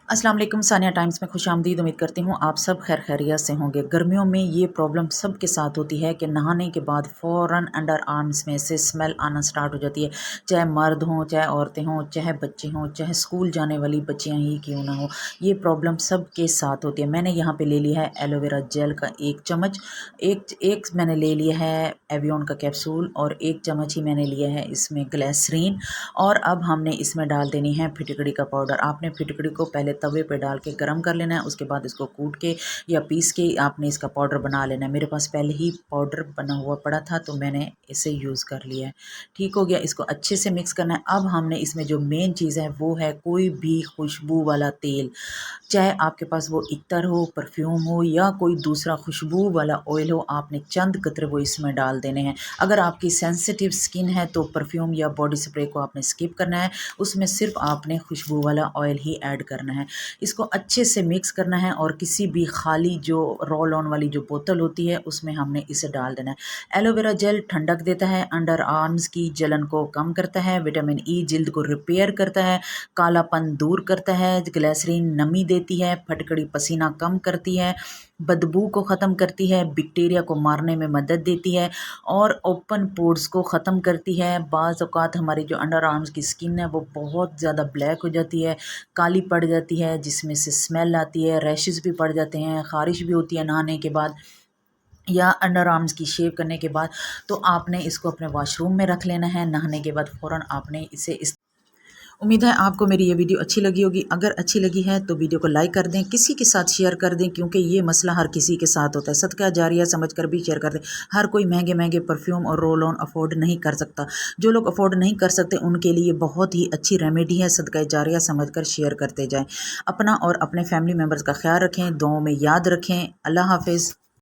अस्सलाम वालेकुम, सानिया टाइम्स में खुशामदीद। उम्मीद करती हूँ आप सब खैर खैरियत से होंगे। गर्मियों में ये प्रॉब्लम सब के साथ होती है कि नहाने के बाद फ़ौरन अंडर आर्म्स में से स्मेल आना स्टार्ट हो जाती है। चाहे मर्द हों, चाहे औरतें हों, चाहे बच्चे हों, चाहे स्कूल जाने वाली बच्चियाँ ही क्यों ना हो, ये प्रॉब्लम सब के साथ होती है। मैंने यहाँ पे ले लिया है एलोवेरा जेल का 1 चम्मच, एक मैंने ले लिया है एवियन का कैप्सूल और 1 चम्मच ही मैंने लिया है इसमें ग्लिसरीन। और अब हमने इसमें डाल देनी है फिटकड़ी का पाउडर। आपने फिटकड़ी को पहले तवे पे डाल के गरम कर लेना है, उसके बाद इसको कूट के या पीस के आपने इसका पाउडर बना लेना है। मेरे पास पहले ही पाउडर बना हुआ पड़ा था तो मैंने इसे यूज़ कर लिया है। ठीक हो गया, इसको अच्छे से मिक्स करना है। अब हमने इसमें जो मेन चीज़ है वो है कोई भी खुशबू वाला तेल, चाहे आपके पास वो इत्र हो, परफ्यूम हो या कोई दूसरा खुशबू वाला ऑयल हो, आपने चंद कतरे वो इसमें डाल देने हैं। अगर आपकी सेंसिटिव स्किन है तो परफ्यूम या बॉडी स्प्रे को आपने स्किप करना है, उसमें सिर्फ आपने खुशबू वाला ऑयल ही ऐड करना है। इसको अच्छे से मिक्स करना है और किसी भी खाली जो रोल ऑन वाली जो बोतल होती है उसमें हमने इसे डाल देना है। एलोवेरा जेल ठंडक देता है, अंडर आर्म्स की जलन को कम करता है, विटामिन ई जिल्द को रिपेयर करता है, कालापन दूर करता है, ग्लिसरीन नमी देती है, फटकड़ी पसीना कम करती है, बदबू को ख़त्म करती है, बैक्टीरिया को मारने में मदद देती है और ओपन पोर्स को ख़त्म करती है। बाज़ औक़ात हमारी जो अंडर आर्म्स की स्किन है वो बहुत ज़्यादा ब्लैक हो जाती है, काली पड़ जाती है, जिसमें से स्मेल आती है, रैशेस भी पड़ जाते हैं, ख़ारिश भी होती है नहाने के बाद या अंडर आर्म्स की शेव करने के बाद। तो आपने इसको अपने वॉशरूम में रख लेना है। नहाने के बाद फ़ौरन आपने इसे इस उम्मीद है आपको मेरी ये वीडियो अच्छी लगी होगी। अगर अच्छी लगी है तो वीडियो को लाइक कर दें, किसी के साथ शेयर कर दें, क्योंकि ये मसला हर किसी के साथ होता है। सदका जारिया समझ कर भी शेयर कर दें। हर कोई महंगे महंगे परफ्यूम और रोल ऑन अफोर्ड नहीं कर सकता। जो लोग अफोर्ड नहीं कर सकते उनके लिए बहुत ही अच्छी रेमेडी है। सदका जारिया समझ कर शेयर करते जाएँ। अपना और अपने फैमिली मेम्बर्स का ख्याल रखें, दुआओं में याद रखें। अल्लाह हाफिज़।